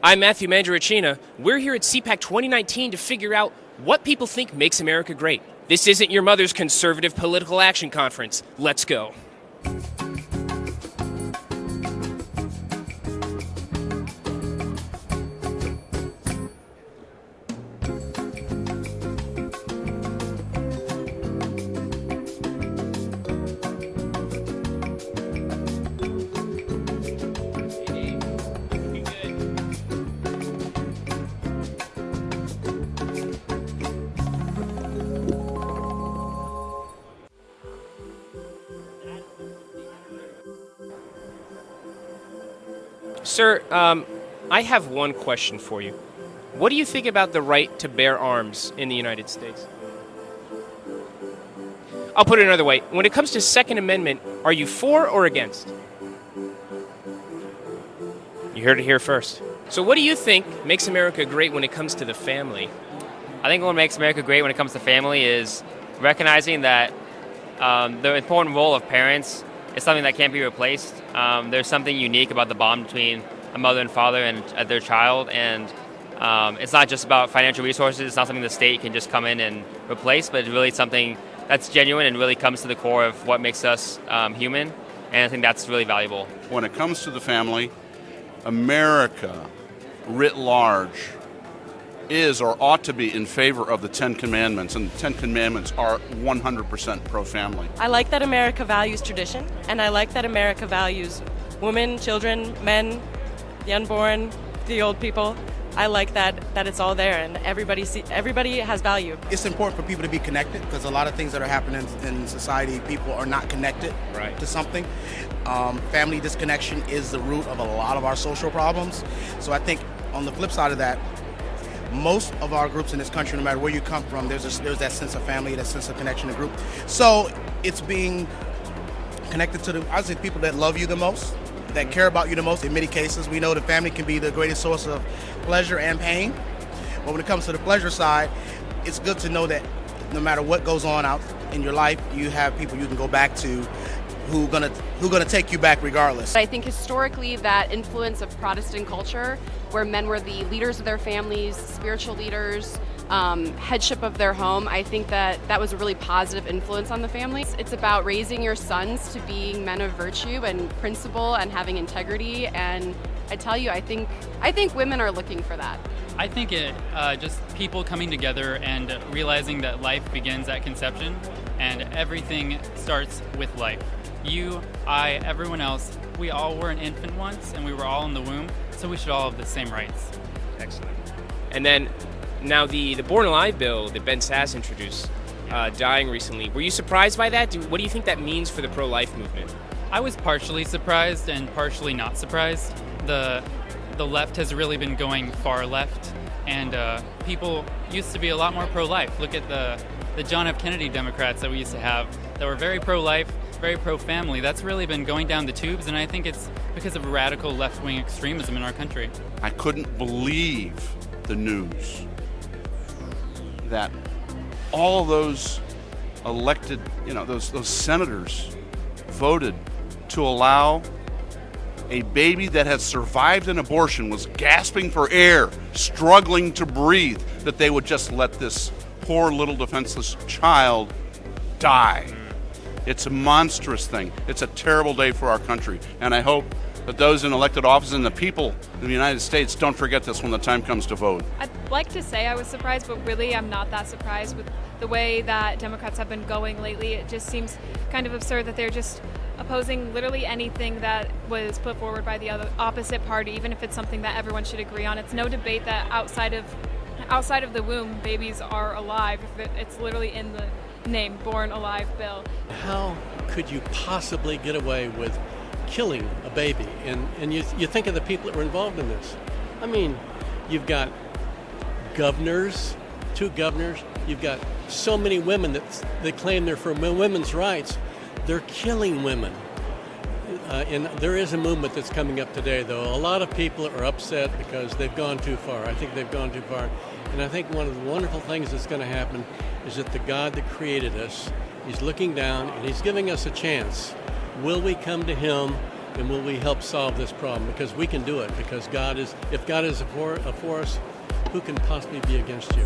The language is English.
I'm Matthew Mandaricina. We're here at CPAC 2019 to figure out what people think makes America great. This isn't your mother's conservative political action conference. Let's go. Sir, I have one question for you. What do you think about the right to bear arms in the United States? I'll put it another way. When it comes to Second Amendment, are you for or against? You heard it here first. So what do you think makes America great when it comes to the family? I think what makes America great when it comes to family is recognizing that the important role of parents is something that can't be replaced. There's something unique about the bond between a mother and father and their child, and it's not just about financial resources. It's not something the state can just come in and replace, but it's really something that's genuine and really comes to the core of what makes us human, and I think that's really valuable. When it comes to the family, America, writ large, is or ought to be in favor of the Ten Commandments, and the Ten Commandments are 100% pro-family. I like that America values tradition, and I like that America values women, children, men, the unborn, the old people. I like that it's all there, and everybody has value. It's important for people to be connected, because a lot of things that are happening in society, people are not connected to something. Family disconnection is the root of a lot of our social problems. So I think on the flip side of that, most of our groups in this country, no matter where you come from, there's that sense of family, that sense of connection to group. So it's being connected to I say people that love you the most, that care about you the most. In many cases, we know the family can be the greatest source of pleasure and pain. But when it comes to the pleasure side, it's good to know that no matter what goes on out in your life, you have people you can go back to who gonna take you back regardless. I think historically that influence of Protestant culture, where men were the leaders of their families, spiritual leaders, headship of their home, I think that was a really positive influence on the family. It's about raising your sons to being men of virtue and principle and having integrity, and I tell you, I think women are looking for that. I think it just people coming together and realizing that life begins at conception and everything starts with life. You, I, everyone else, we all were an infant once and we were all in the womb, so we should all have the same rights. Excellent. And then, now the Born Alive bill that Ben Sass introduced, dying recently, were you surprised by that? What do you think that means for the pro-life movement? I was partially surprised and partially not surprised. The left has really been going far left, and people used to be a lot more pro-life. Look at the John F. Kennedy Democrats that we used to have that were very pro-life, very pro-family. That's really been going down the tubes, and I think it's because of radical left-wing extremism in our country. I couldn't believe the news that all those elected, those senators voted to allow a baby that had survived an abortion, was gasping for air, struggling to breathe, that they would just let this poor little defenseless child die. It's a monstrous thing. It's a terrible day for our country. And I hope that those in elected office and the people in the United States don't forget this when the time comes to vote. I'd like to say I was surprised, but really I'm not that surprised with the way that Democrats have been going lately. It just seems kind of absurd that they're just opposing literally anything that was put forward by the opposite party, even if it's something that everyone should agree on. It's no debate that outside of the womb, babies are alive. It's literally in the name, Born Alive bill. How could you possibly get away with killing a baby? And you think of the people that were involved in this. I mean, you've got governors, 2 governors, you've got so many women that claim they're for women's rights. They're killing women. And there is a movement that's coming up today, though. A lot of people are upset because they've gone too far. I think they've gone too far. And I think one of the wonderful things that's going to happen is that the God that created us, He's looking down and He's giving us a chance. Will we come to Him and will we help solve this problem? Because we can do it, because if God is for us, who can possibly be against you?